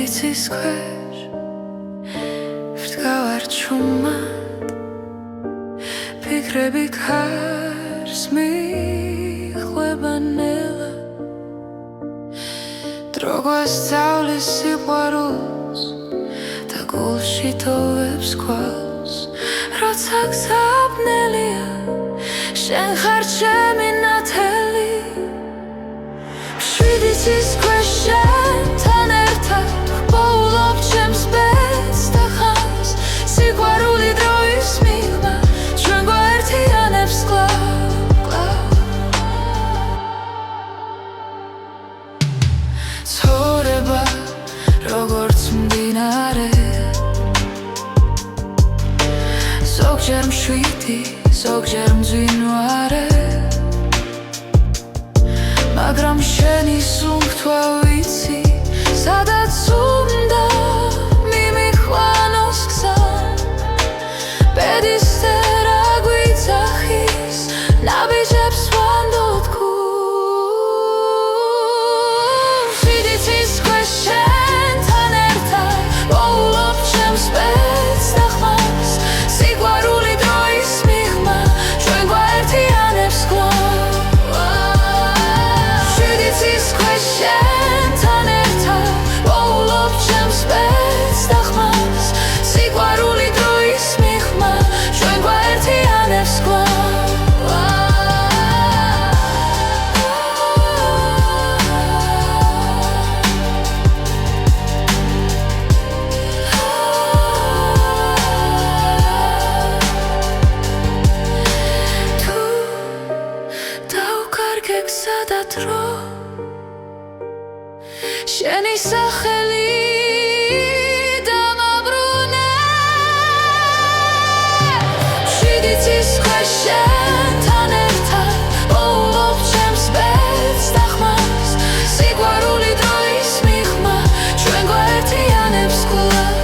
იცის ქვეშ ვდგავარ ჩუმად ფიქრები ქარს მიხვება ნელა დრო გვასწავლის სიყვარულს და გულში ტოვებს ქვალს როცა გზაბნელია შენ ხარ ჩემი ნათელი მშვიდი ცის ქვეშ შენთან ერთად ვპოულობ ჩემს ბედს და ხანს სიყვარული დროის მიღმა ჩვენ გვაერთიანებს კლავ ცხოვრება როგორც მდინარე ზოგჯერ მშვიდი ზოგჯერ მძვინვარე მაგრამ შენი სუნთქვა ვიცი სადაც უნდა მიმიხვანოს გზა ბედისწერა გვიძახის ნაბიჯებს ვანდოთ გულს მშვიდი ცის ქვეშ შენთან ერთად ვოულობ ჩემს ბედს და ხმას სიყვარული დროის მიღმა ჩვენ გვაერთიანებს კლავ შენთან ერთად ვოულობ ჩემს ბედს და ხმას სიყვარული დროის მიღმა ჩვენ გვაერთიანებს კლავ თუ დავკარგე გზა და დრო შენი სახელი დამაბრუნე მშვიდი ცის ქვეშ შენთან ერთად ვოულობ ჩემს ბედს და ხმას სიყვარული დროის მიღმა ჩვენ გვაერთიანებს კლავ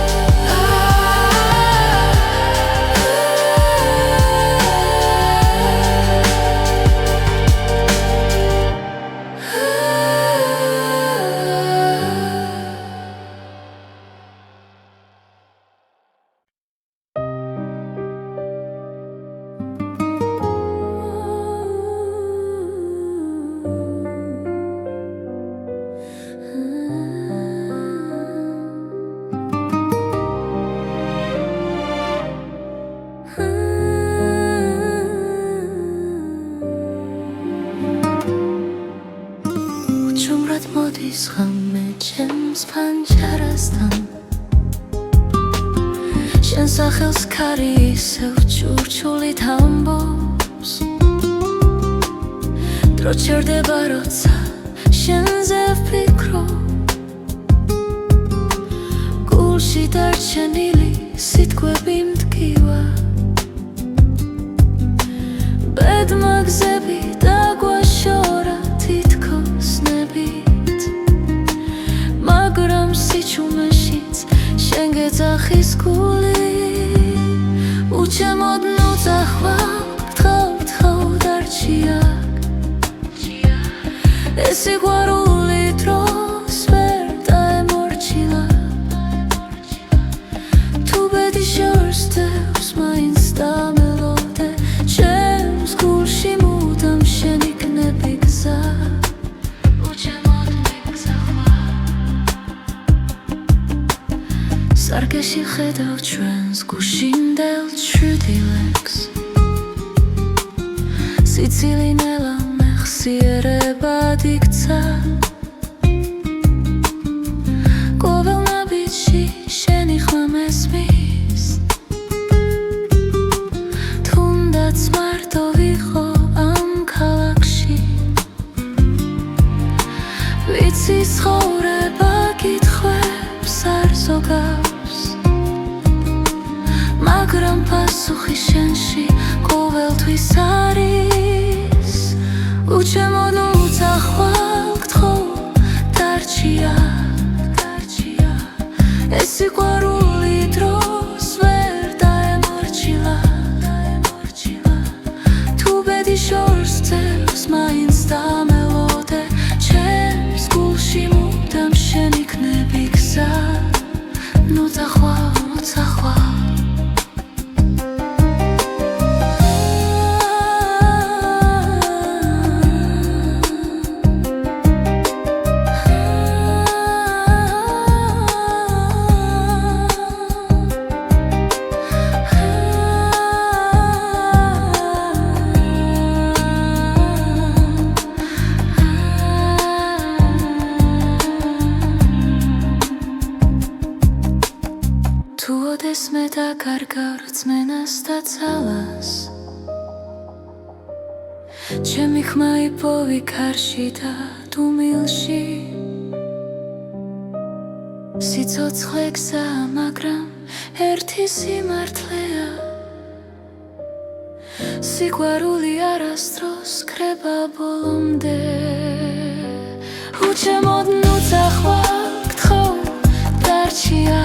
უჩუმრად მოდის ღამე ჩემს ფანჯარასთან შენ სახელს ქარი ისევ ჩურჩულით ამბობს დრო ჩერდება როცა შენზე ვფიქრობ გულში დარჩენილი სიტყვები მტკივა ბედმა გზები დაგვაშორა თითქოს ნებით მაგრამ სიჩუმეშიც შენ გეძახის გული უჩემოდ ნუძახვალ გთხოვ დარჩია ეს სიყვარული დროს ვერ დაემორჩილა თუ ბედი შორსდევს მაინც დამელოდე ჩემს გულში მუდამ შენ იქნები გზა უჩემოდ მიგზახვარ სარკეში ხედავ ჩვენს გუშინდელ ჩრდილებს სიცილი ნელა მეხსიერებად იქცა ყოველ ნაბიჯში შენი ხმა მესმის თუნდაც მარტო ვიყო ამ ქალაქში ვიცი ცხოვრება კითხვებს არ ზოგავს მაგრამ პასუხი შენში ყოველთვის არის უჩემოდ უძახვალ გთხოვ დარჩია ეს სიყვარული დროს ვერ დაემორჩილა თუ ბედი შორსდევს მაინც დამელოდე ჩემს გულში მუდამ შენ იქნები გზა მე დაკარგავ რწმენას და ძალას ჩემი ხმა იპოვი ქარში და დუმილში სიცოცხლე გზაა, მაგრამ ერთი სიმართლეა სიყვარული არასდროს კრება ბოლომდე უჩემოდ ნუცახვა გთხოვ დარჩია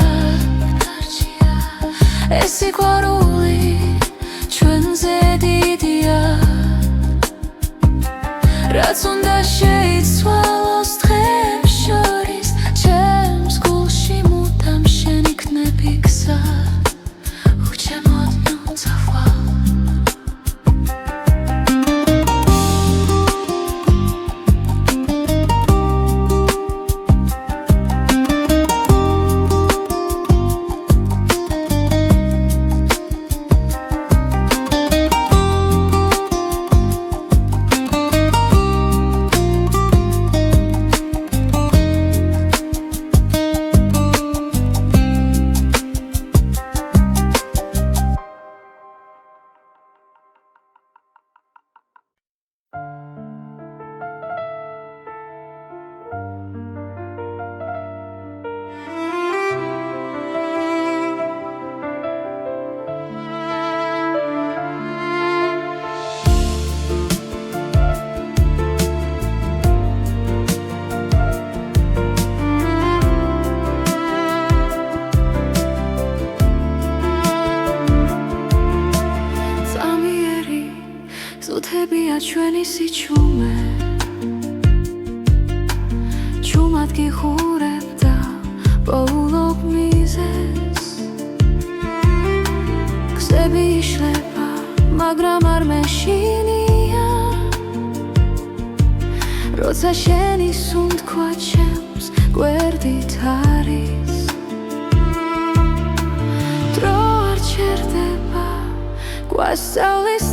ეს სიყვარული ჩვენზე დიდია რაც უნდა შეიცვალოს დღეებს შორის ჩემს გულში მუდამ შენ იქნები გზა უჩემოდ ნუცახვა ჩვენი სიჩუმე ჩუმად გიხურებ და პოულობ მიზეს გზები იშლება, მაგრამ არ მეშინია როცა შენი სუნთქვა ჩემს გვერდით არის დრო არ ჩერდება გვასწავლის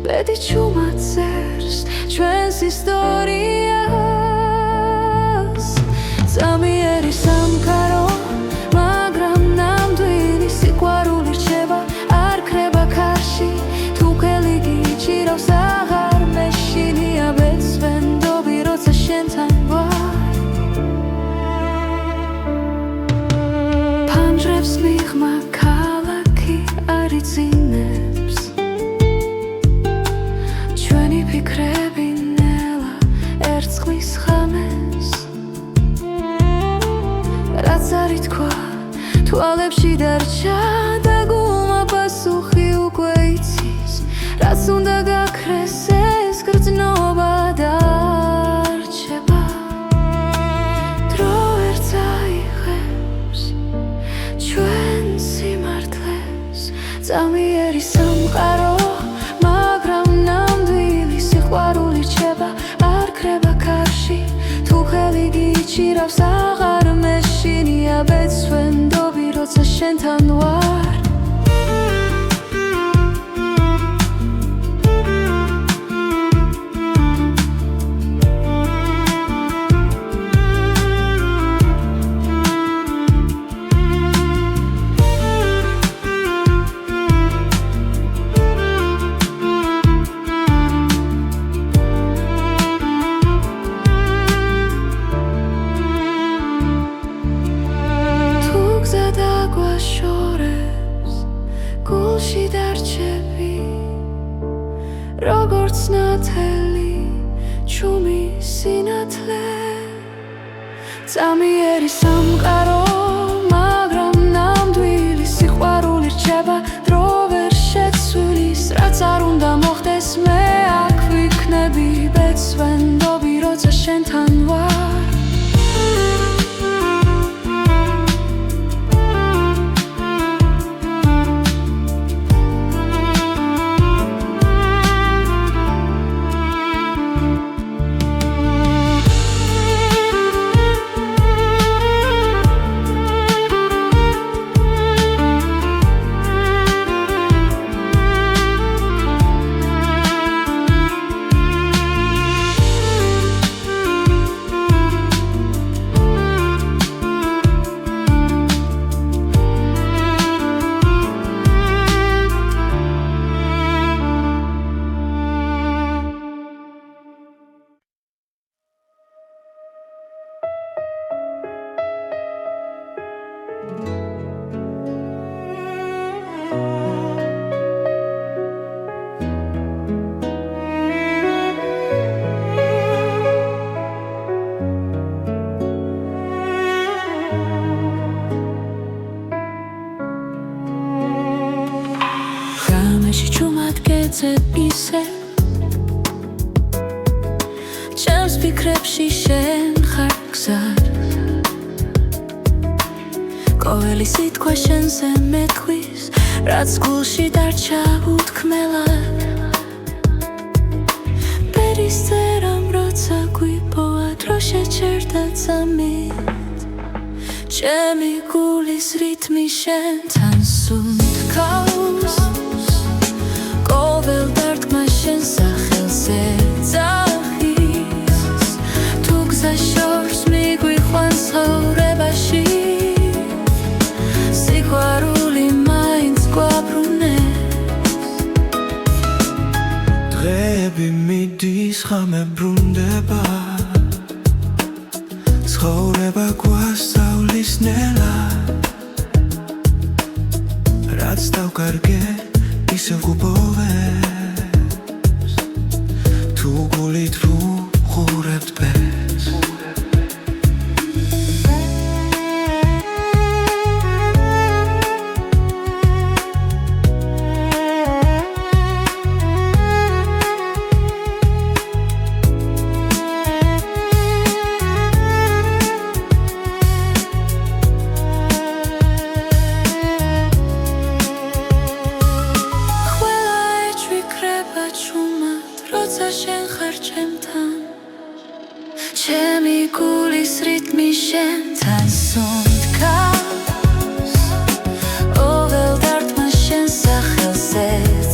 ბედი ჩუმად წერს ჩვენს ისტორიას ზამიერი სამყარო მაგრამ ნამდვილი სიყვარული რჩება არ ქრება ქარში თუ ხელი გიჭირავს აღარ მეშინია ბეცვენდობი როცა შენთან ვარ ფანჯრებს მიღმა ქალაქი არ იცინებს ფიქრები ნელა ერწყმის ხამეს რაც არ ითქვა თვალებში დარჩა და გულმა პასუხი უკვე იცის რაც უნდა გაქრეს ეს გრძნობა დარჩება დრო ვერ წაიღებს ჩვენ სიმართლეს ზამიერი სამყარო სიყვარული რჩება არ ქრება ქარში თუ ხელი გიჭირავს აღარ მეშინია ბეცვენდობი როცა შენთან ვარ გულში დარჩები როგორც ნათელი ჩუმი სინათლე ზამიერი სამყარო მაგრამ ნამდვილი სიყვარული რჩება დრო ვერ შეცვლის რაც არ უნდა მოხდეს მე აქ ვიქნები ბეცვენდობი როცა შენთან ვარ ისე ჩემს ფიქრებში შენ ხარ გზად ყოველი სიტყვა შენზე მეთქვის რაც გულში დარჩა უთქმელად პერისტერამ როცა გვიპოვა დრო შეჩერდა წამით ჩემი გულის რითმი შენთან სუნთქავს ყოველ დარტყმა შენ სახელზე ძახის თუ გზა შორს მიგვიყვანს ცხოვრებაში სიყვარული მაინც გვაბრუნებს დღეები მიდის ხამე ბრუნდება ცხოვრება გვასწავლის ნელა რაც დავკარგე ისევ გუბოვებს თუ გულით ვუყურებთ ბერს შენ ხარ ჩემთან ჩემი გულის რითმი შენთან სუნთქავს ყოველ დარტყმა შენ სახელზე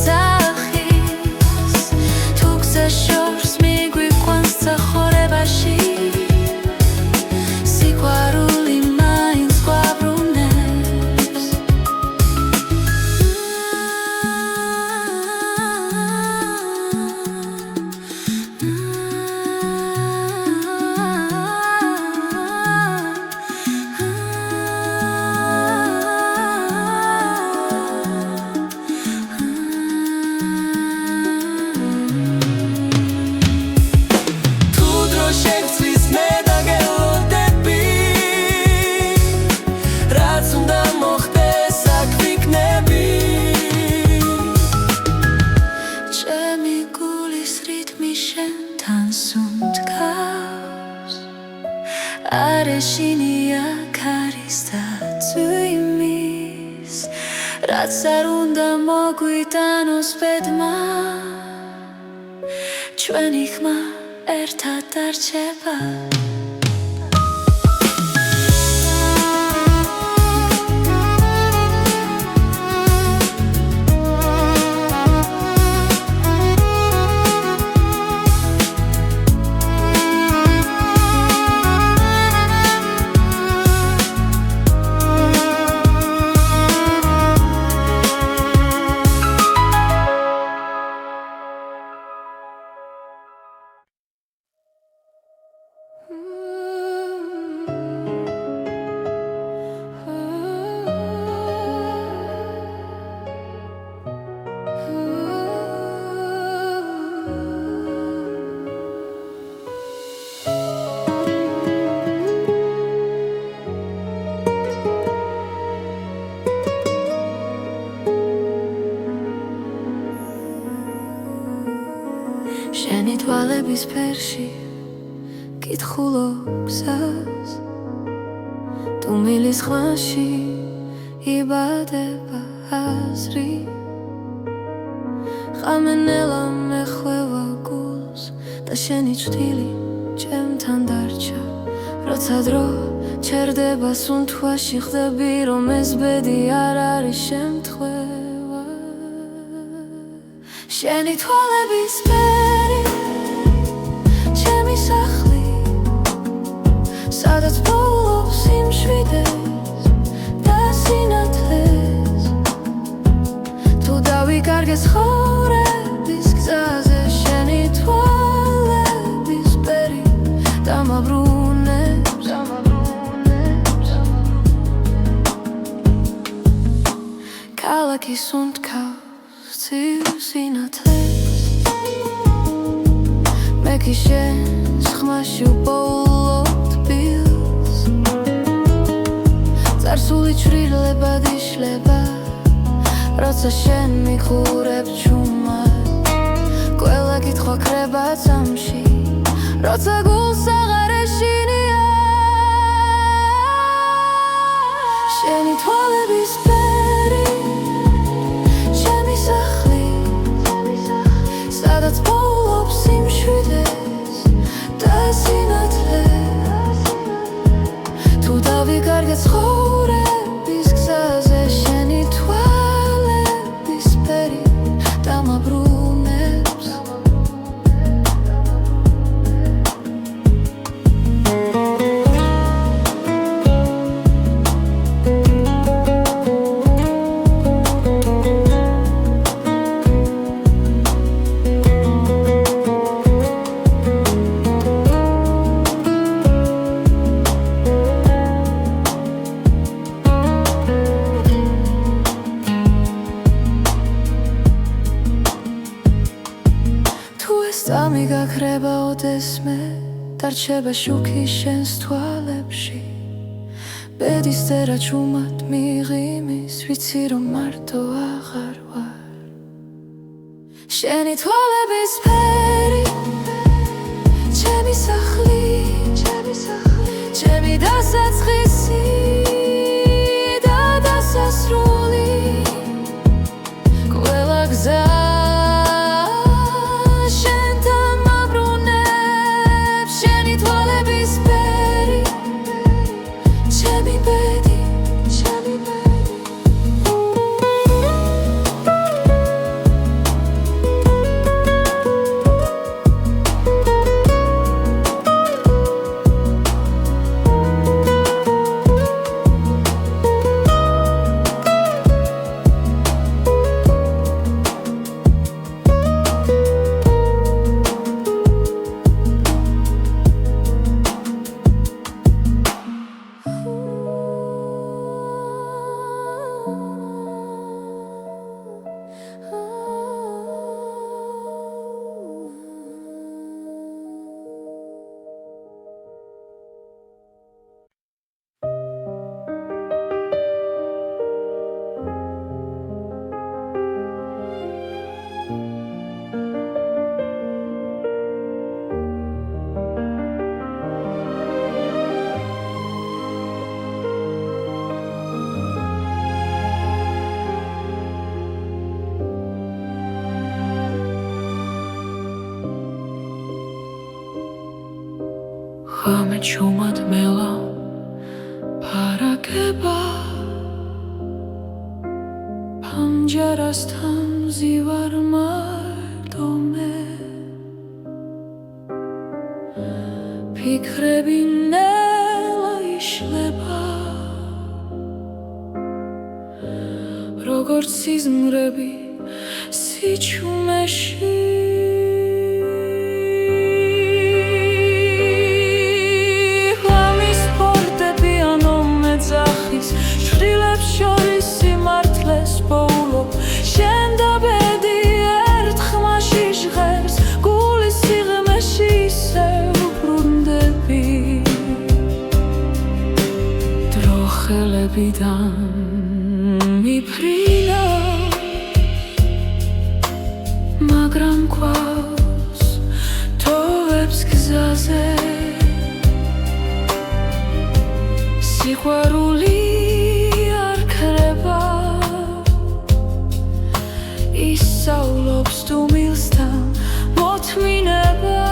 ძახის თუ გზა შორს მიგვიყვანს ცხოვრებაში სიყვარული მაინც გვაბრუნებს არეშინია ქარის და წვიმის რაც არ უნდა მოგვიტანოს ბედმა ჩვენი ხმა ერთად დარჩება შენი თვალების ფერში კითხულობ გზას თუ მილის ხმაში იბადება აზრი ხამენელა მეხვევა გულს და შენი წვდილი ჩემთან დარჩა როცა დრო ჩერდება სუნთქვაში ხდები რომ ეს ბედი არ არის შემთხვევა შენი თვალების ფერი ჩემი სახლი სადაც პოულობს სიმშვიდეს და სინათლეს თუ დავიკარგე ცხოვრების გზაზე შენი თვალების ფერი დამაბრუნებს ქალაქის უნთქავს ცივ სინათლეს მე კი შენს ხმაში ვპოულობ თბილს წარსული ჩვრილებად იშლება როცა შენ მიხურებ ჩუმად ყველა კითხვა ქრება წამში როცა გულს აღარ ეშინია შენი თვალების ფერი ჩემი სახლი სადაც პოულობ სიმშვიდეს და სინათლეს თუ დავიკარგე ცხოვრების გზაზე შენი თვალების ფერი დამაბრუნებს წამი გაქრება ოდესმე დარჩება შუქი შენს თვალებში ბედის წერა ჩუმად მიღიმის ვიცი რომ მარტო აღარ ვარ შენი თვალების ფერი ჩემი სახლი ჩემი დასაწყისი და დასასრული ყველა გზა ხამე ჩუმად მელა პარაკება პანჯარასთან მზივარ მარტო მე ფიქრები ნელა იშლება როგორც სიზმრები სიჩუმეში ხელებიდან მიფრინა მაგრამ გვაქვს თოვებს გზაზე სიყვარული არ ქრება ისავლობს თუ მილსთან მოთმინება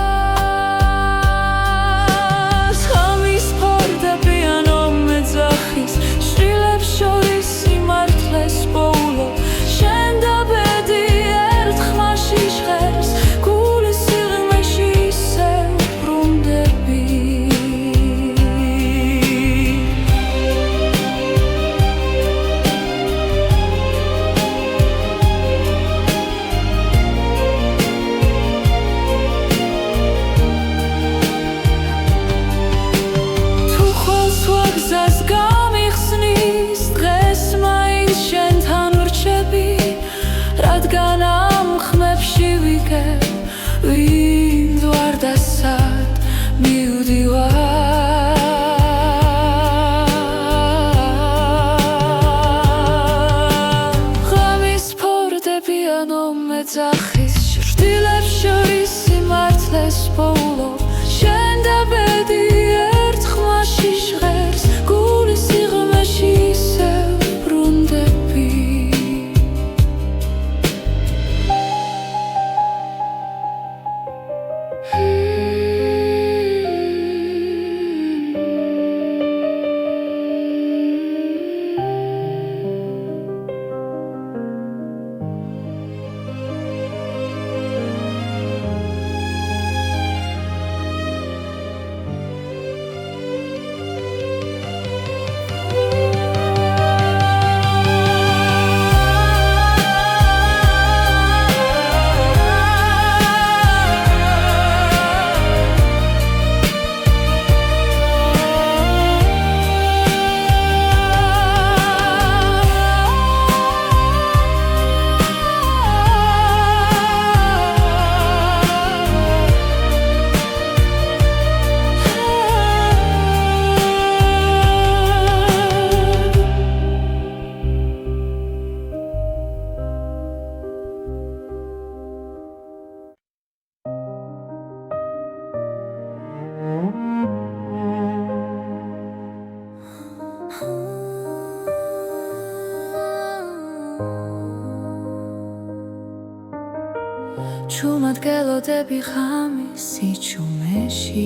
ჩუმად გელოდები ღამის სიჩუმეში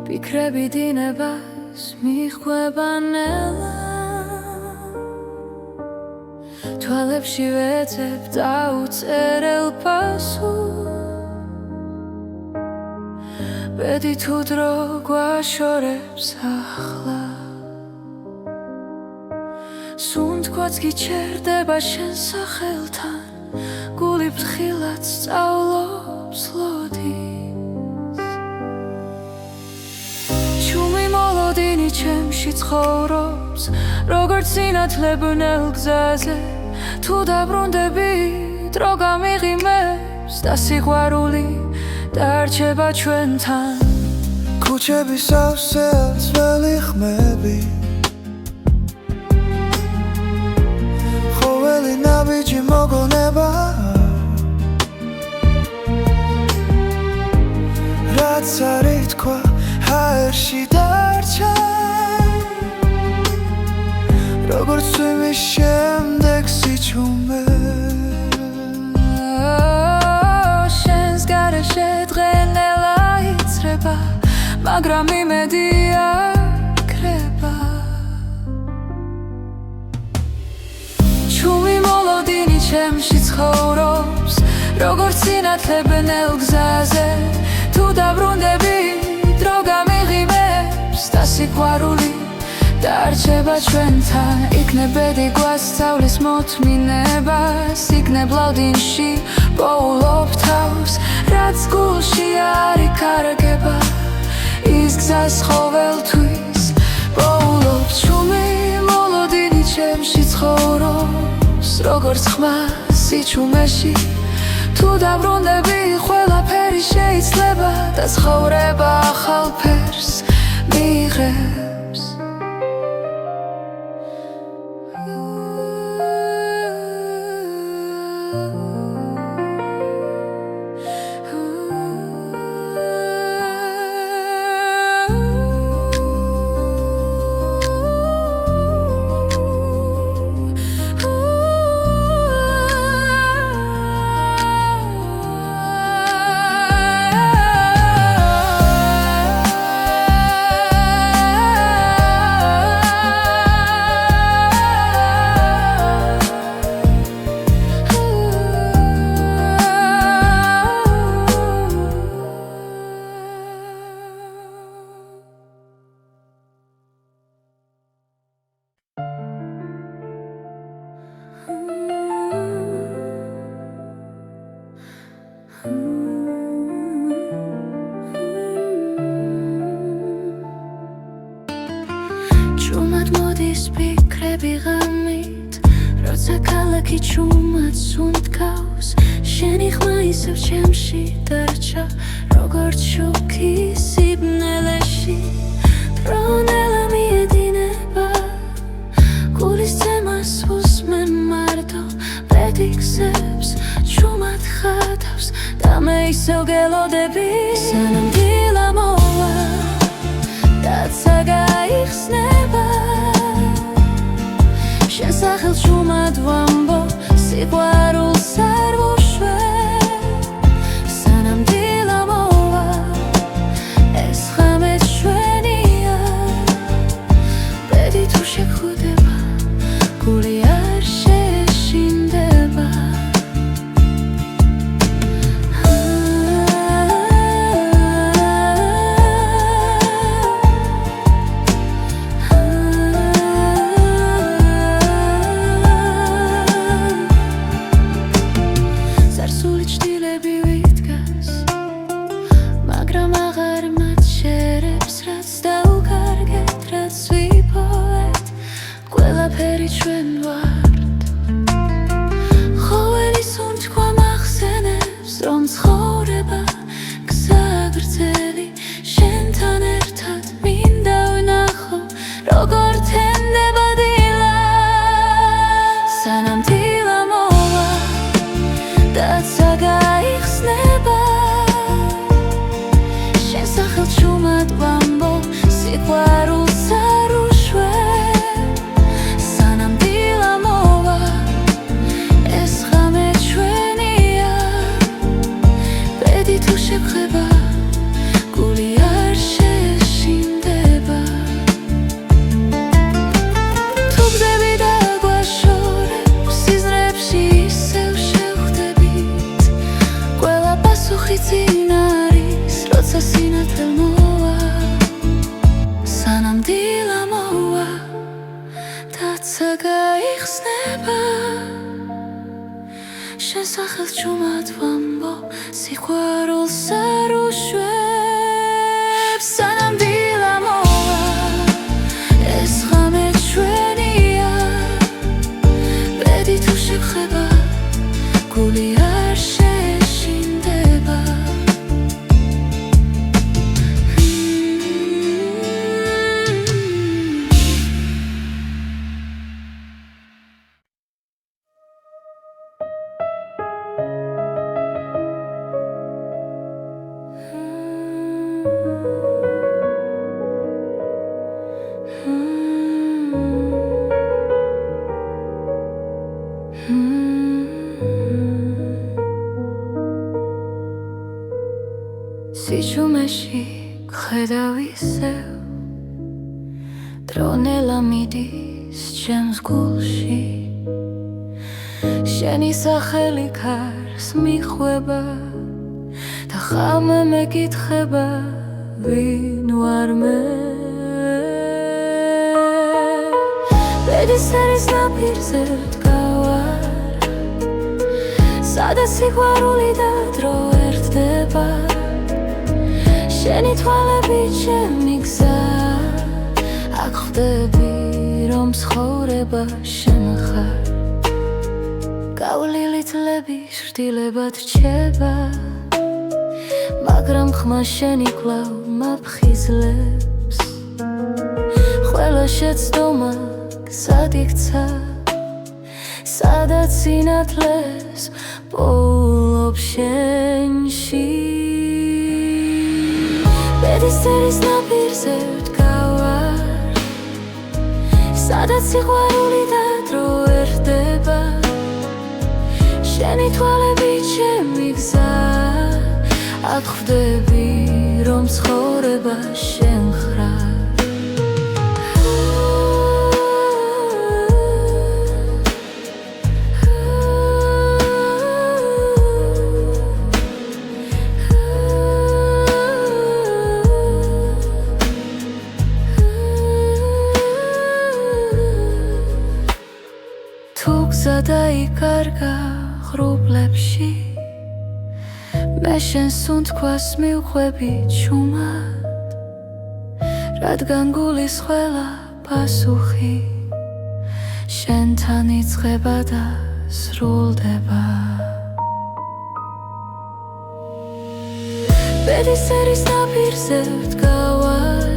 ფიქრები დინებას მიხვება ნელა თვალებში ვეძებ დაუწერელ პასუხს ბედი თუ დრო გვაშორებს ახლა სუნთქვაც გიჩერდება შენ სახელთან გული ფრთხილად სწავლობს ლოდის ჩუმი მოლოდინი ჩემში ცხოვრობს როგორც სინათლებნელ გზაზე თუ დაბრუნდები დრო გამიღიმებს და სიყვარული დარჩება ჩვენთან ქუჩების სავსე ძველი ხმები ხოველი ნაბიჯი მოგონება რაც არ ითქვა ჰაერში დარჩა როგორც ცვიმის შემდეგ სიჩუმე შენს გარეშე დღენელა იცრება მაგრამ იმედი აქრება ჩუმი მოლოდინი ჩემში ცხოვრობს როგორც სინათლებნელ გზაზე თუ დაბრუნდები დრო გამიღიმებს და სიყვარული დარჩება ჩვენთან იქნებ ბედი გვასწავლის მოთმინებას იქნებ ლავდინში პოულობ თავს რაც გულში არ იკარგება ის გზას ყოველთვის პოულობ ჩუმი მოლოდინი ჩემში ცხოვრობს როგორც ხმა სიჩუმეში თუ დაბრუნდები ყველაფერი შეიცლება და ცხოვრება ახალ ფერს მიიღებს ჩუმად მოდის ფიქრები ღამით როცა ქალაქი ჩუმად სუნთქავს შენი ხმა ისევ ჩემში დარჩა როგორც შუქი სიბნელეში დრონელა მიედინება გულის ძემას უსმენ მარტო ბედი გზებს ჩუმად ხატავს და მე ისევ გელოდები სანამ დილა მოვა დაცა გაიხსნება შენ სახელს ჩუმად ვამბო სიყვარულს არ ვუშვებ სანამ დილა მოვა ეს ღამე ჩვენია ბედი თუ შეგვხვდება გული არ შეშინდება სიყვარულს არ უშვებ სანამ დილა მოვა იხსნება შენ სახელს ჭუმად ვამბობ სიყვარულს არ უშვებს სანამდვილა მოვა ეს ღამე ჩვენია ბედი თუ შეგხება გული არ შეშინდება სიჩუმეში გხედავ ისევ დრონელა მიდის ჩემს გულში შენი სახელი ქარს მიხვება და ხამე მეკითხება ვინ ვარ მე ბედის ერის ნაპირზე ვდგავარ სადაც სიყვარული და დრო ერთდება შენი თვალებით ჩემი გზა აქ ხვდები რომ ცხოვრება შენ ხარ გავლილი წლები შრდილებად რჩება მაგრამ ხმა შენი კვლავ მაფხიზლებს ყველა შეცდომა გზად იქცა სადაც სინათლეს პოულობ შენში ბედის ერის ნაპირზე ვდგავარ სადაც სიყვარული და დრო ერთდება შენი თვალებით ჩემი გზა აქ ხვდები რომ ცხოვრება შენ ხარ დაიკარგა ღრუბლებში მე შენს უნთქვას მივხვები ჩუმად რადგან გულის ყველა პასუხი შენთან იწყება და სრულდება ბედის ერის ნაპირზე ვდგავარ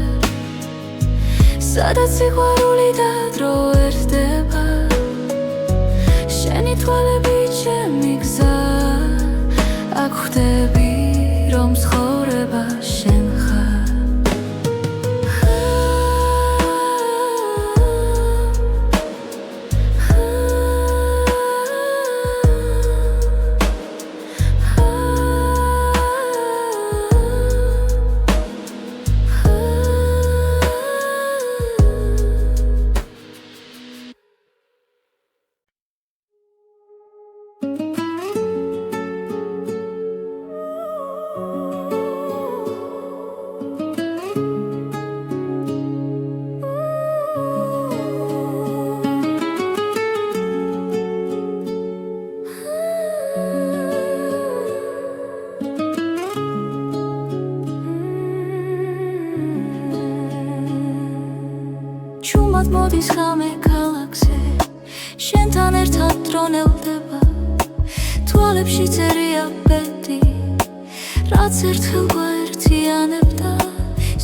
სადაც სიყვარული და დრო ერთდება შენი თვალებით ჩემი გზა აქ ხვდები რომ ცხოვრება შენ ხარ მოდის ხამე ქალაქზე შენთან ერთად დრონელდება თვალებში წერია ბედი რაც ერთხელ გვაერთიანებდა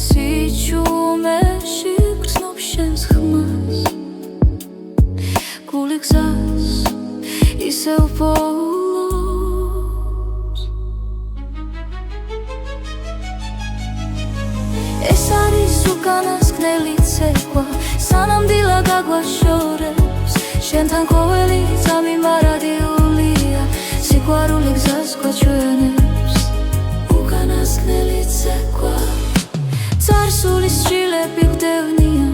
სიჩუმეში გრძნობ შენს ხმას გული გზას ისევ პოულობს ეს არის უკანასკნელი ცეკვა სანამდვილა გაგვაშორებს შენთან ყოველი წამი მარადიულია სიყვარული გზას გვაჩვენებს უკანასკნელი ცეკვა წარსულის სჯილები გვდევნიან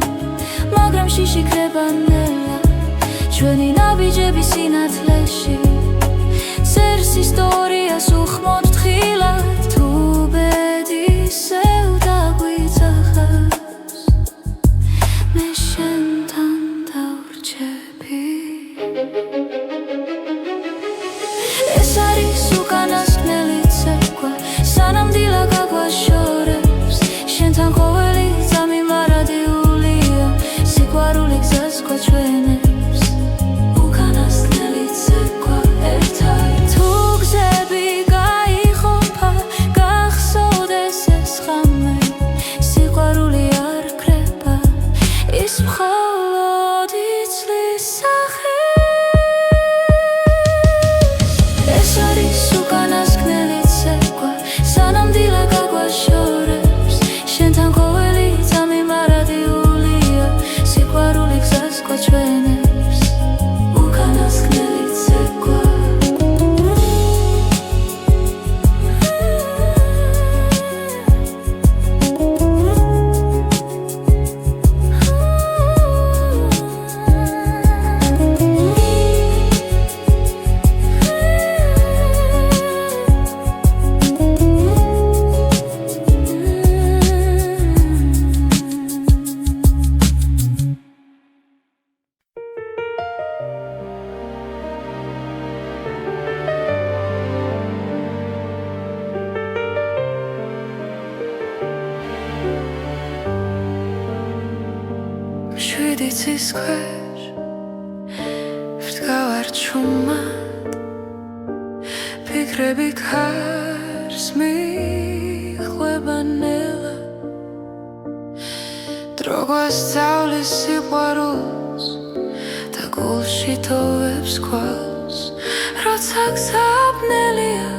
მაგრამ შიში ქრება ნელა ჩვენი ნაბიჯები სინათლეში წერს ისტორიას უხმოდ თხილად თუ ბედისევ დაგვიძახას მე შენთან დავრჩები ის მხოლოდ იცლის სახით. ეს არის უკანასკნელი ცეკვა, სანამდვილე გაგვაშორებს შენთან ყოველი წამი მარადიულია, სიყვარული გზას გვაჩვენებს. უკანასკნელი ცეკვა. შვიდი ცის ქვეშ ვდგავარ ჩუმად, ფიქრები ქარს მიხვება ნელა, დრო გვასწავლის სიყვარულს და გულში თოვებს ქვალს. როცა გზაბნელია,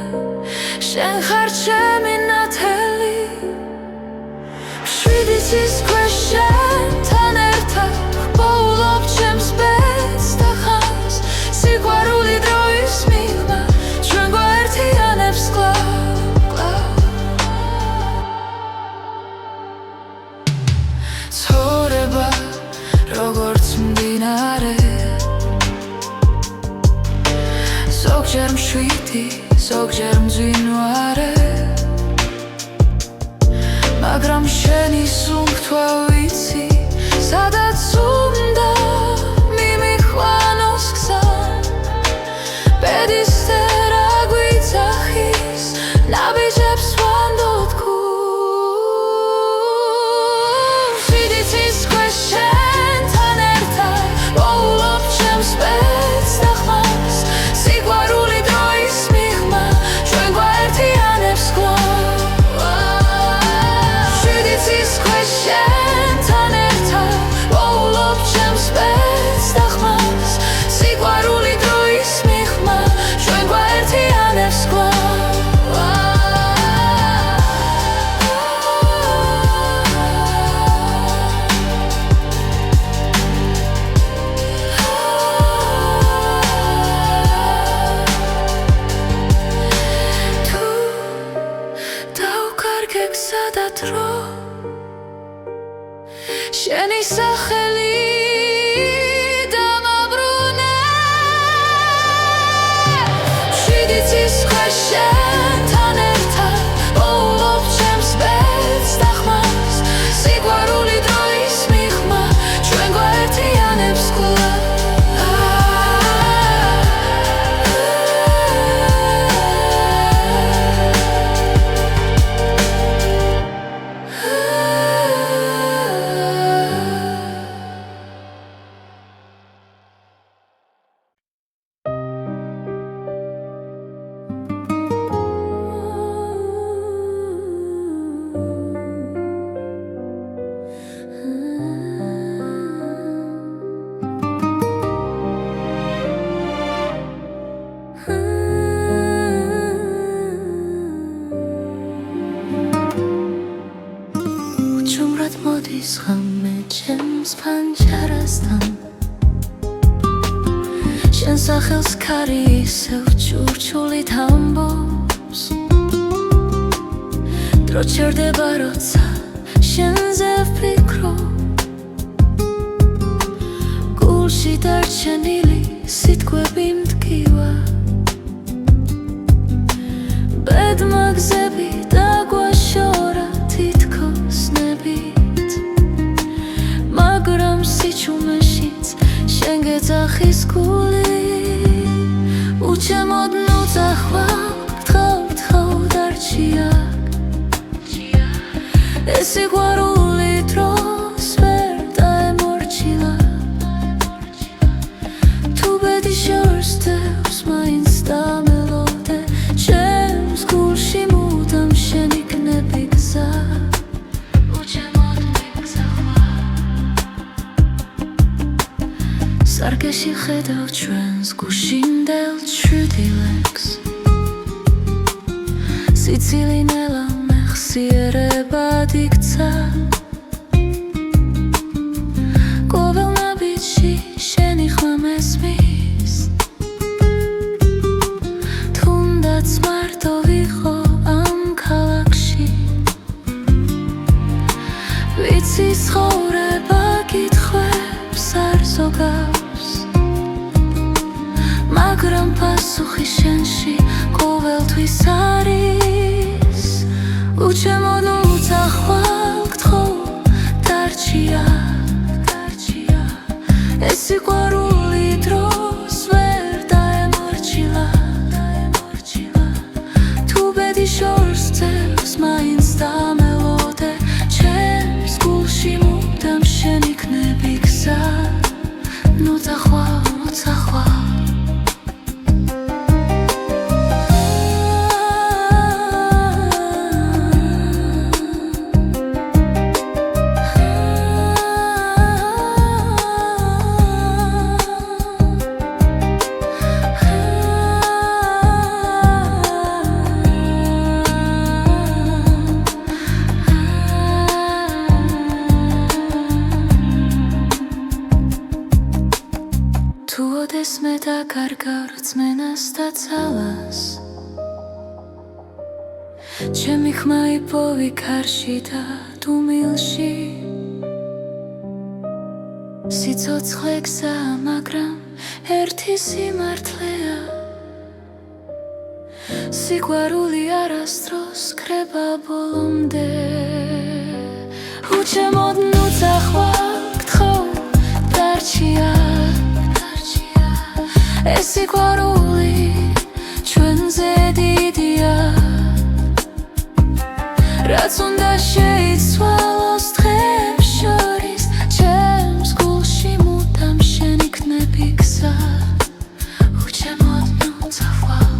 შენ ხარ ჩემი ნათელი, შვიდი ცის ქვეშ შენთან ერთად ვპოულობ ჩემს ბედს და ხანს. სიყვარული დროის მიღმა ჩვენ გვაერთიანებს კვლავ. ცხოვრება როგორც მდინარე, ზოგჯერ მშვიდი, ზოგჯერ მძვინვარე, მაგრამ შენი სუნთქვა ვიცი, სადაც უნდა მიმიხვანოს გზა. ბედისწერა გვიძახის, ნაბიჯებს ვანდოთ გულს. შვიდი ცის ქვეშ შენთან ერთად ვპოულობ ჩემს ბედს და ხმას. სიყვარული დროის მიღმა ჩვენ გვაერთიანებს კვლავ. შვიდი ცის ქვეშ შენთან ერთად ვპოულობ ჩემს ბედს და ხმას. სიყვარული დროის მიღმა ჩვენ გვაერთიანებს კვლავ. თუ დავკარგე გზა და დრო, შენი სახელი დამაბრუნე. შვიდი ცის ქვეშ შენთან ერთად ვპოულობ ჩემს ბედს და ხმას. სიყვარული დროის მიღმა ჩვენ გვაერთიანებს კვლავ. უჩუმრად მოდის ღამე ჩემს ფანჯარასთან, შენ სახელს ქარი ისევ ჩურჩულით ამბობს. დრო ჩერდება როცა შენზე ვფიქრობ, გულში დარჩენილი სიტყვები მტკივა. ბედმა გზები დაგვაშორა თითქოს ნებით, მაგრამ სიჩუმეშიც შენ გეძახის გული. უჩემოდ ნუძახვალ გთხოვ დარჩია, ეს სიყვარული დროს ვერ დაემორჩილა. თუ ბედი შორს დევს მაინც დამელოდე, ჩემს გულში მუდამ შენი გნები გზა. უჩემოდ მიგზახვალ სარკეში ხედავ ჩვენს გუშინდელ ჩრდილებს სიცილი ნელა მეხსიერებად იქცა ყოველ ნაბიჯში შენი ხმა მესმის თუნდაც მარტო ვიყო ამ ქალაქში ვიცი ცხოვრება კითხვებს არ ზოგავს მაგრამ პასუხი შენში ყოველთვის არის უჩემო ნუცა ხვალ გთხოვ დარჩია ეს სიყვარული დროს ვერ დაემორჩილა თუ ბედი შორს ძევს მაინც დამელოდე ჩემს გულში მუდამ შენ იქნები გზა ნუცა ხვალ მე დაკარგავ რწმენას და ძალას ჩემი ხმა იპოვი ქარში და დუმილში სიცოცხლე გზაა მაგრამ ერთი სიმართლეა სიყვარული არასდროს კრება ბოლომდე უჩემოდ ნუცა ხვალ გთხოვ დარჩია ეს სიყვარული ჩვენზე დიდია რაც უნდა შეიცვალოს დღეებს შორის ჩემს გულში მუდამ შენ იქნები გზა უჩემოდ ნუცა ხვალ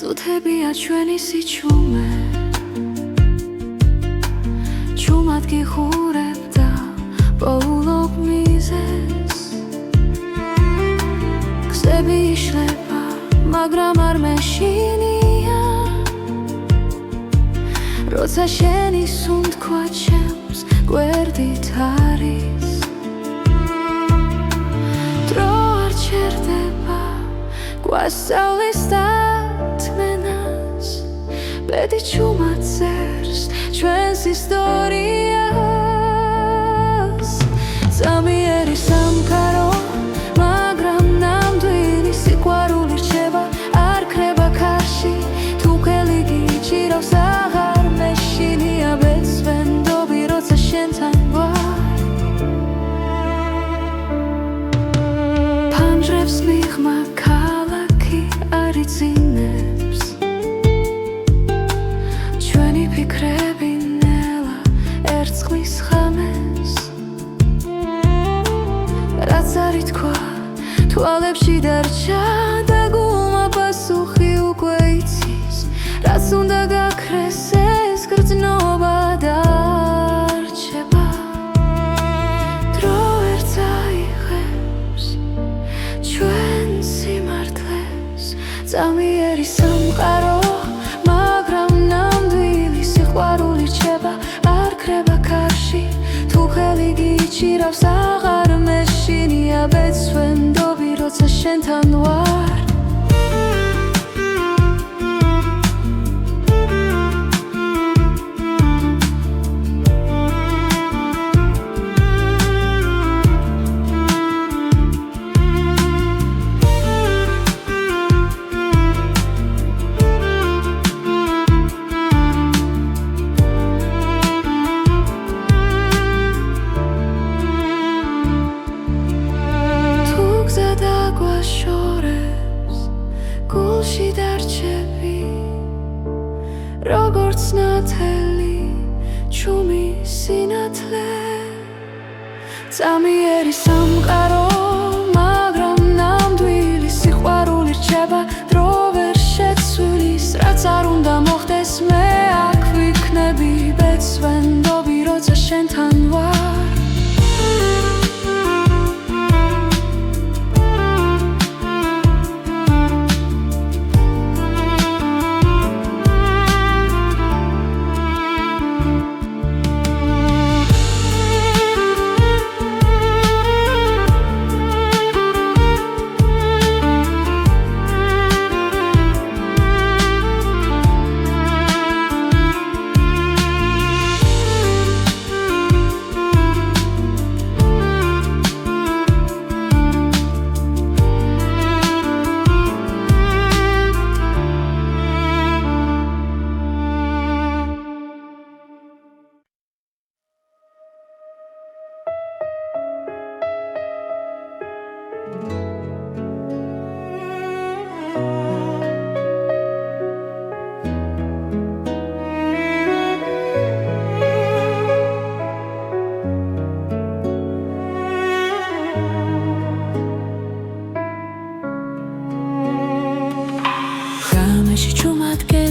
ზუთებია ჩვენი სიჩუმე ჩუმად გიხურებ და პოულობ მიზეს გზები იშლება მაგრამ არ მეშინია როცა შენი სუნთქვა ჩემს გვერდით არის დრო არ ჩერდება გვასწავლის ბედი ჩუმად წერს ჩვენს ისტორიას ზამიერი სამყარო მაგრამ ნამდვილი სიყვარული რჩება არ ქრება ქარში თუ ხელი გიჭირავს აღარ მეშინია ბეცვენდობი როცა შენთან ვარ ფანჯრებს მიღმა ქალაქი არ იცინებს ფიქრები ნელა ერწყმის ხამეს რაც არ ითქვა თვალებში დარჩა და გულმა პასუხი უკვე იცის რაც უნდა გაქრეს ეს გრძნობა დარჩება დრო ვერ წაიღებს ჩვენ სიმართლეს წამიერი სამყარო მაგრამ ნამდვილი სიყვარული რჩება არ ქრება ქარში თუ ხელი გიჭირავს აღარ მეშინია შინია ბეცვენდობი როცა შენთან ვარ გულში დარჩები როგორც ნათელი ჩუმი სინათლე წამიერი სამყარო მაგრამ ნამდვილი სიყვარული რჩება დრო ვერ შეცვლის რაც არ უნდა მოხდეს მე აქ ვიქნები ბეცვენდობი როცა შენთან ვარ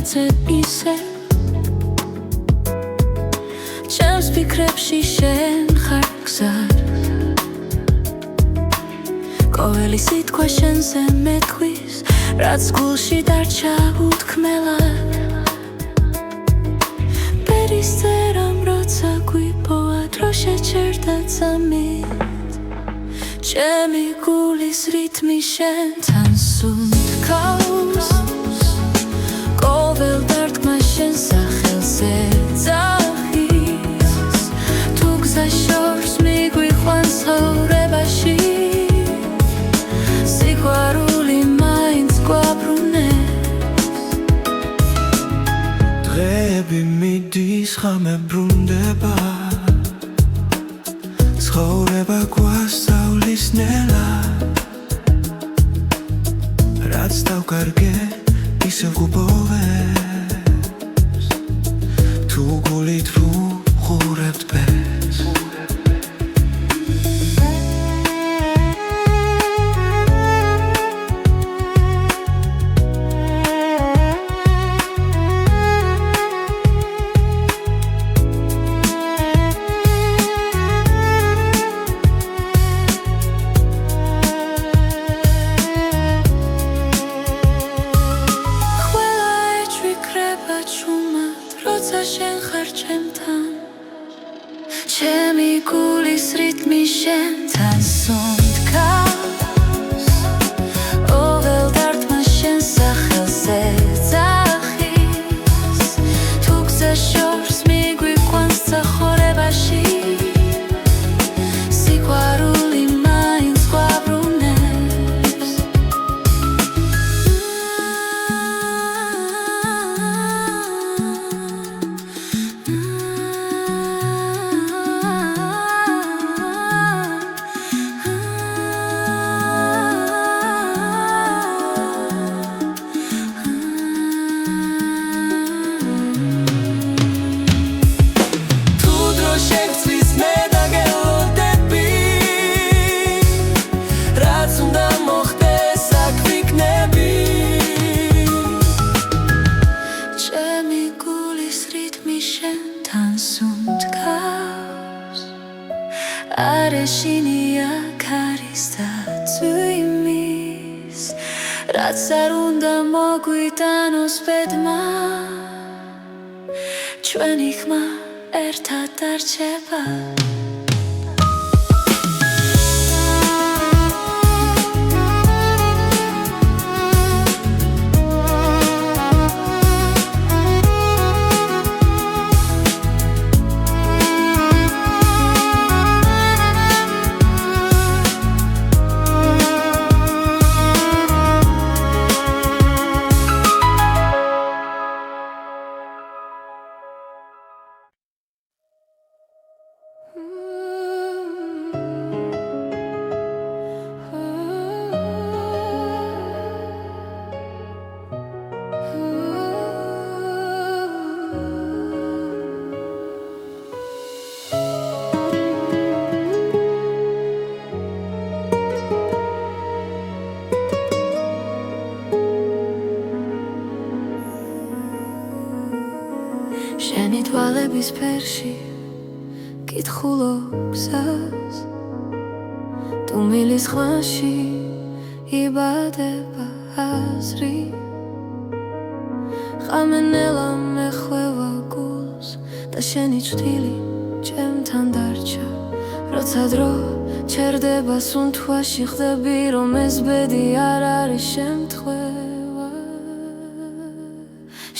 ისე ჩემს ფიქრებში შენ ხარ გზად ყოველი სიტყვა შენზე მეთქვის რაც გულში დარჩა უთქმელად პერისწერამ როცა გვიპოვა დრო შეჩერდა წამით ჩემი გულის რითმი შენთან სუნთქავს ყოველ დარტყმა შენ სახელზე ძახის თუ გზა შორს მიგვიყვანს ცხოვრებაში სიყვარული მაინც გვაბრუნებს დღეები მიდის ხამე ბრუნდება ცხოვრება გვასწავლის ნელა რაც დავკარგე ისევ გუბოვებს თუ გულით ვუყურებთ ბეს შენ ხარ ჩემთან ჩემი გულის რითმი შენთან სუნთქავს ყოველ დარტყმა შენ სახელზე ძახის თუ გზა შორს მიგვიყვანს ცხოვრებაში სიყვარული მაინც გვაბრუნებს Areshiniya karista tuimis Ratsarunda moguitanos bedma Chveni khma erta darcheba ფერში კითხულობ გზას თუ მილის ხმაში იბადება აზრი ხამენელა მეხვევა გულს და შენი ჭრილი ჩემთან დარჩა როცა დრო ჩერდება სუნთქვაში ხდები რომ ეს ბედი არ არის შემთხვევა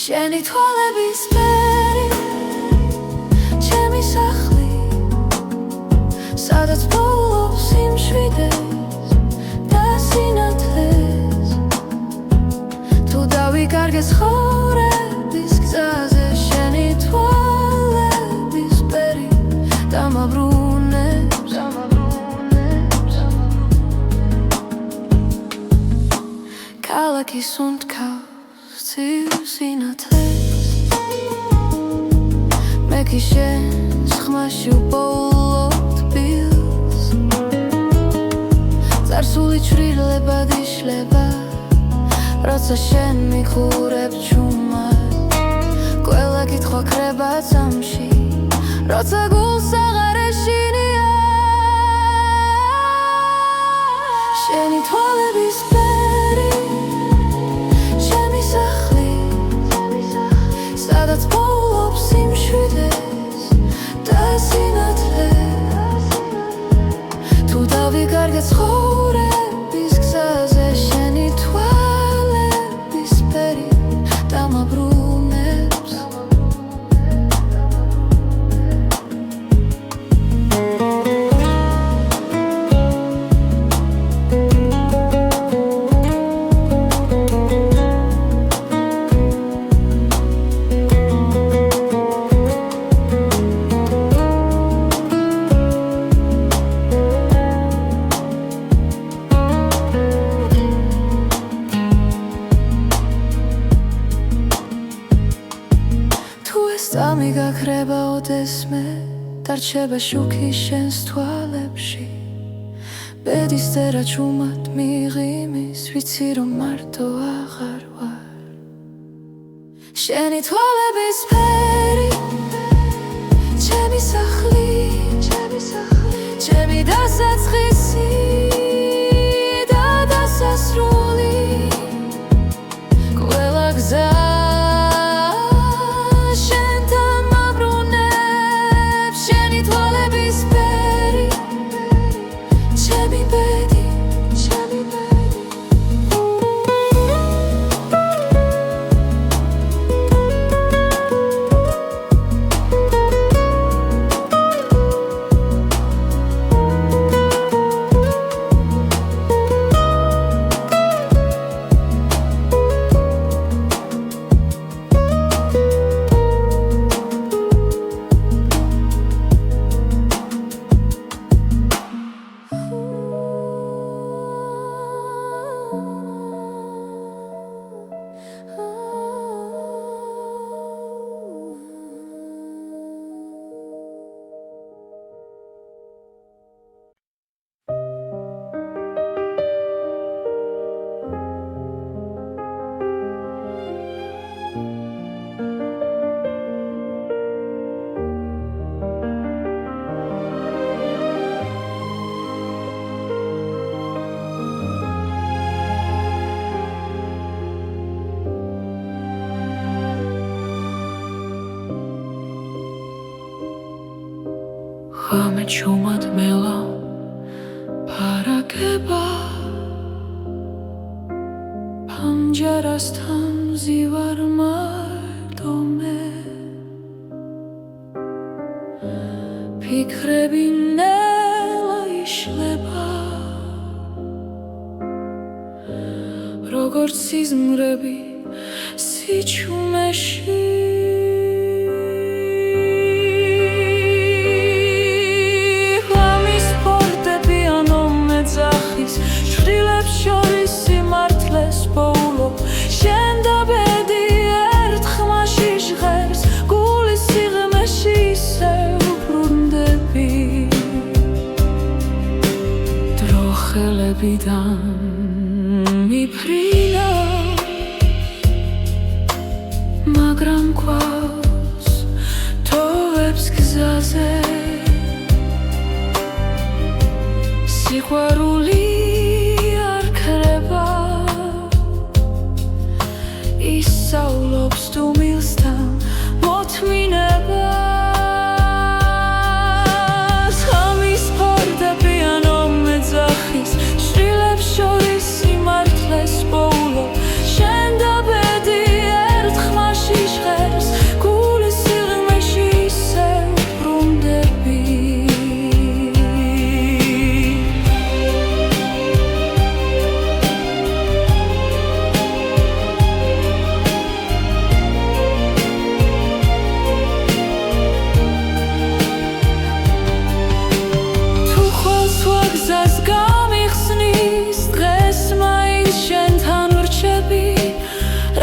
შენი თვალების ფერი ჩემი სახლი სადაც პოულობს სიმშვიდეს და სინათლეს თუ დავიკარგეს ცხოვრების გზაზე შენი თვალების ფერი დამაბრუნებს ქალაქის უნთქავს ცივ სინათლეს მე კი შენს ხმაში ვპოულობ თბილს წარსული ჩვრილებად იშლება როცა შენ მიხურებ ჩუმად ყველა კითხვა ქრება წამში როცა გულს აღარ ეშინია შენი თვალების ფერი ჩემი სახლი სადაც პოულობს სიმშვიდეს და სინათლეს თუ დავიკარგე ცხოვრების გზაზე შენი თვალების ფერი დამაბრუნებს წამი გაქრება ოდესმე დარჩება შუქი შენს თვალებში ბედის წერა ჩუმად მიღიმის ვიცი რომ მარტო აღარ ვარ შენი თვალების ფერი ჩემი სახლი ჩემი დასაწყისი და დასასრული ყველა გზა ხამე ჩუმად მელა ფარაგება პანჯარასთან ზივარ მარტო მე ფიქრები ნელა იშლება როგორც სიზმრები სიჩუმეში მიფრინა მაგრამ გვაქვს თოვე მილზე სიყვარული არ ქრება ისავლობს თუ მილსთან მოთმინებას ღამის ფარდები ანუ მეძახის შვილებს შორის სიმართლეს პოულობ შენ და ბედი ერთ ხმაში ჟღერს გულის სიღრმეში ისევ ბრუნდები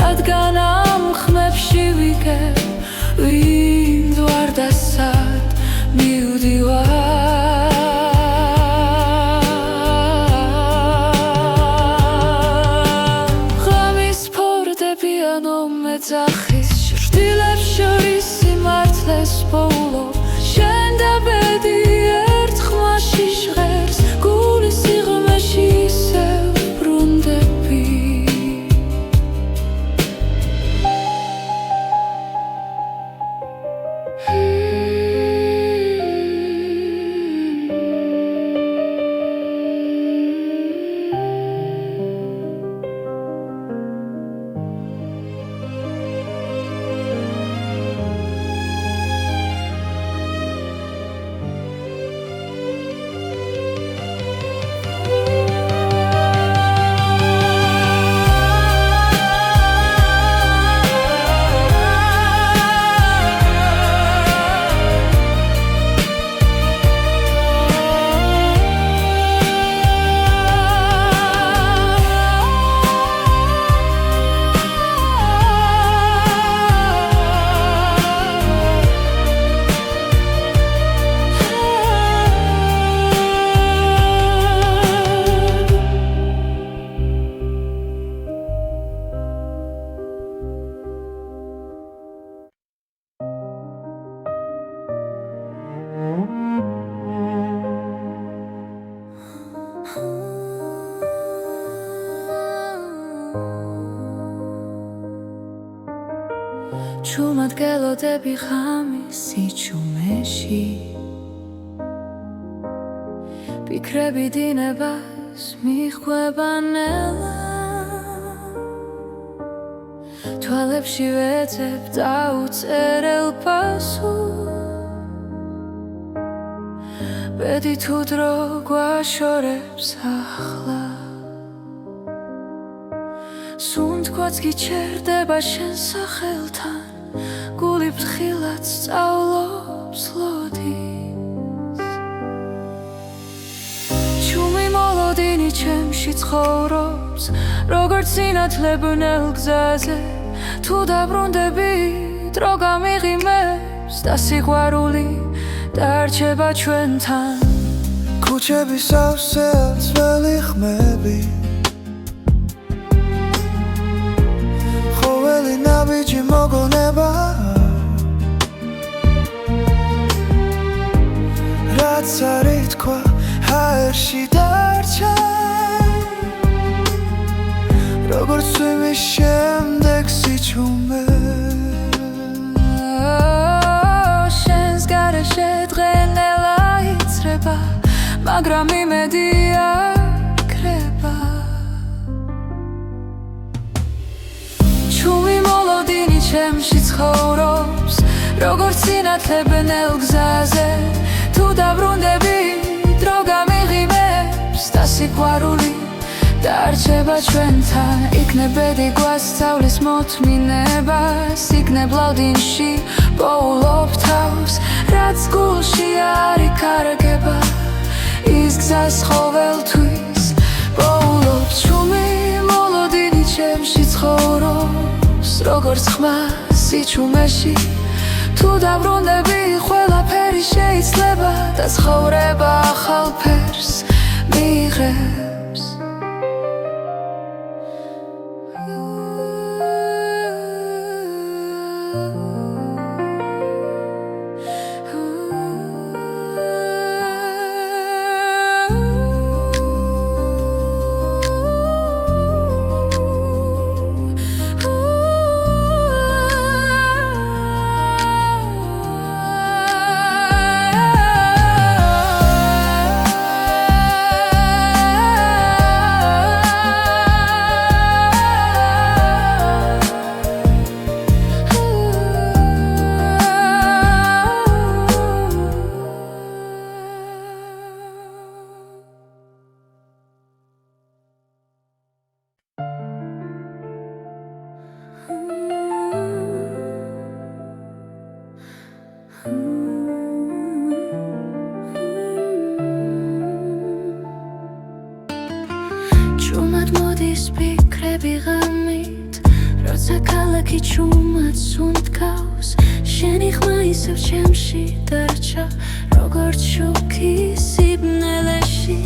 რადგან ამ ხმებში ვიგებ ვინ ვარ და სად მივდივარ ღამის ფორდები ანუ მეძახის შვილებს შორის სიმართლეს პოულობ შენ და ბედი ერთ ხმაში ჟღერს გულის სიღრმეში ისევ ბრუნდები ჩუმად გელოდები ღამის სიჩუმეში ფიქრები დინებას მიხვება ნელა თვალებში ვეძებ დაუწერელ პასუხს ბედი თუ დრო გვაშორებს ახლა სუნთქვაც გიჩერდება შენ სახელთან გული ფრთხილად სწავლობს ლოდის ჩუმი მოლოდინი ჩემში ცხოვრობს როგორც სინათლებნელ გზაზე თუ დაბრუნდები დრო გამიღიმებს და სიყვარული დარჩება ჩვენთან ქუჩების სავსე ძველი ხმები ხოველი ნაბიჯი მოგონება რაც არ ითქვა ჰაერში დარჩა როგორც წვიმის შემდეგ სიჩუმე შენს გარეშე დღენელა იცრება მაგრამ იმედი არ ქრება ჩუმი მოლოდინი ჩემში ცხოვრობს როგორც სინათლებნელ გზაზე თუ დაბრუნდები დრო გამიღიმებს და სიყვარული დარჩება ჩვენთან იქნებ ბედი გვასწავლის მოთმინებას იქნებ ლავდინში პოულობ თავს რაც გულში არ იკარგება ის გზას ყოველთვის პოულობს ჩუმი მოლოდინი ჩემში ცხოვრობს როგორც ხმა სიჩუმეში თუ დაბრუნდები ყველაფერი შეიძლება და ცხოვრება ახალ ფერს მიიღებს ვიწყდები ღამით, როცა ქალაქი ჩუმად სუნთქავს, შენი ხმა ისევ ჩემში დარჩა, როგორც შუქი სიბნელეში.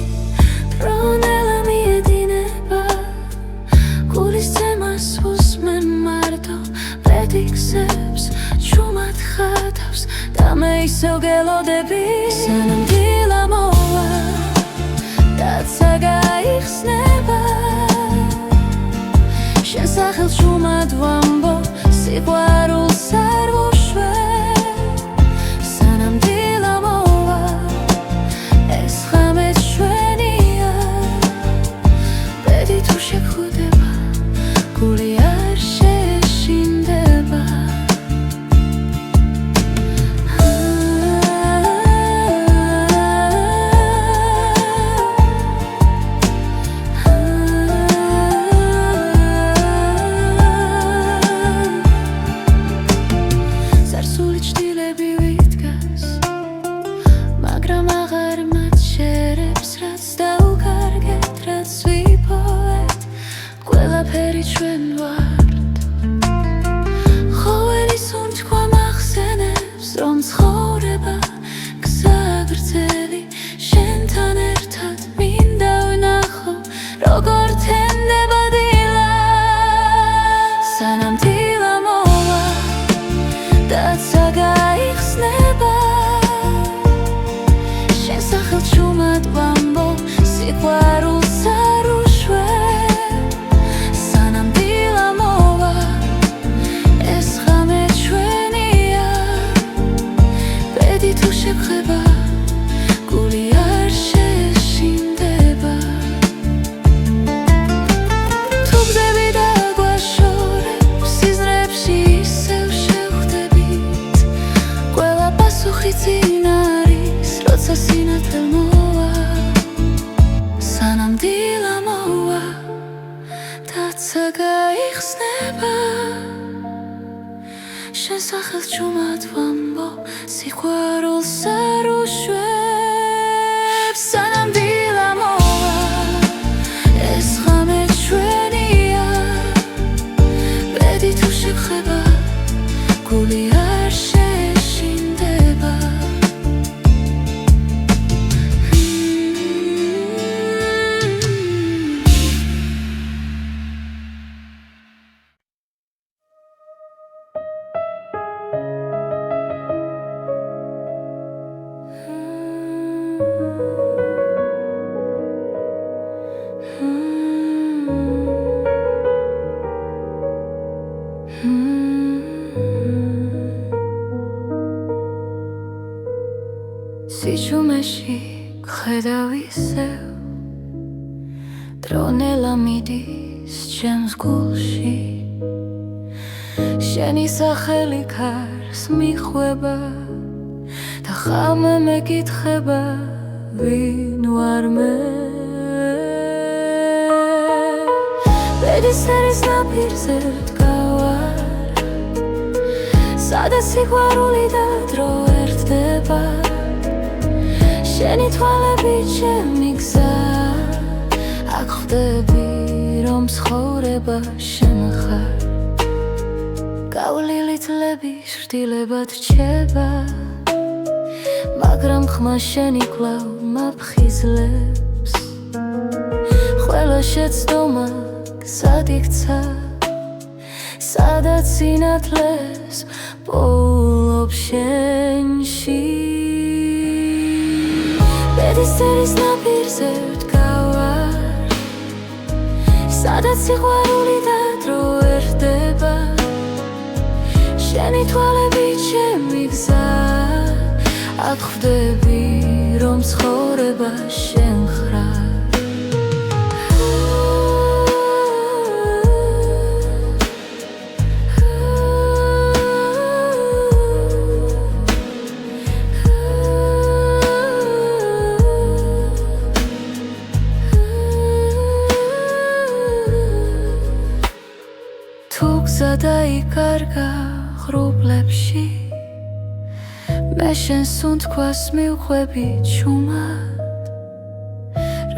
დრონელა მიედინება, გულის ძემას უსმენ მარტო, პედიქსებს ჩუმად ხატავს და მე ისევ გელოდები. სანამ დილა მოვა, დაცა გაიხსნება, შენ სახელს ჩუმად ვამბობ, სიყვარულს არ ვუშვებ. სანამ დილა მოვა, ეს ღამე ჩვენია, ბედი თუ შეგხვდება, გული არ შეშინდება. ჩვენ ვართ, ხოველი სუნთქვა მახსენებს, რომ ცხოვრება გზა გრძელი, შენთან ერთად მინდა ვნახო, როგორ თენდება დილა. სანამ დილა მოვა, დაცა გაიხსნება, შენ სახელს ჩუმად ვამბობ, სიყვარულს არ ვუშვებ. თუ შეგხვდება, გული არ შეშინდება. თუ გზები დაგვაშორებ, სიზმრებში ისევ შევხვდებით, ყველა პასუხი წინ არის, როცა სინათლე მოვა. სანამ დილა მოვა, დაცა გაიხსნება, შენ სახელს ჩუმად ვამბობ, სიყვარულს არ ვუშვებ. სანამ დილა მოვა, ეს ღამე ჩვენია, ბედი თუ შეგხვდება, გული არ შეშინდება. სიჩუმეში გხედავ ისევ, დრონელა მიდის ჩემს გულში, შენი სახელი ქარს მიხვება და ხამე მეკითხება, ვინ ვარ მე. ბედის ერის ნაპირზე ვდგავარ, სადაც სიყვარული და დრო ერთდება, შენი თვალები ჩემი გზა, აქ ხვდები, რომ ცხოვრება შენ ხარ. გავლილი წლები შრდილებად რჩება, მაგრამ ხმა შენი კვლავ მაფხიზლებს. ყველა შეცდომა გზად იქცა, სადაც სინათლეს პოულობ შენში. ბედის ერის ნაპირზე ვდგავარ, სადაც სიყვარული და დრო ერთდება, შენი თვალები ჩემი გზა, აქ ხვდები, რომ ცხოვრება შენ ხარ. თუ გზა დაიკარგა ღრუბლებში, მე შენ სუნთქვას მივხვები ჩუმად,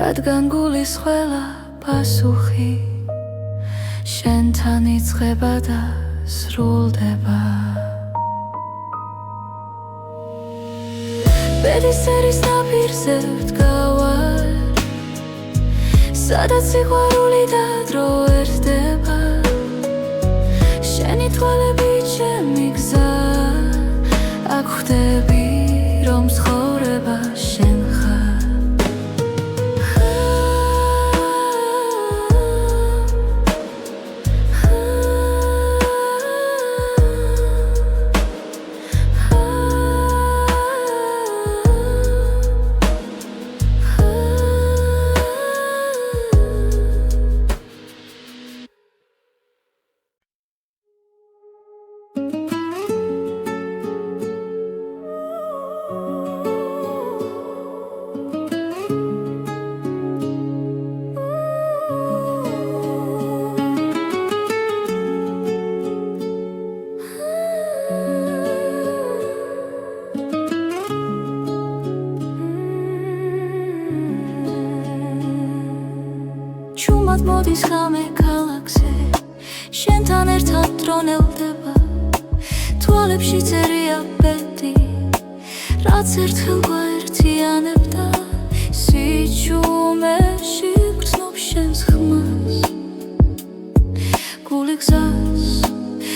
რადგან გულის ყველა პასუხი შენთან იწყება და სრულდება ბედისერის ნაპირზე ვდგავარ სადაც სიყვარული და დრო ერთდება შენი თვალები ჩემი გზა აქ ხვდები რომ ცხოვრება შენ ხარ ჩუმად მოდის ღამე ქალაქზე შენთან ერთად დრონელდება თვალებში წერია ბედი რაც ერთხელ გვაერთიანებდა სიჩუმეში გრძნობ შენს ხმას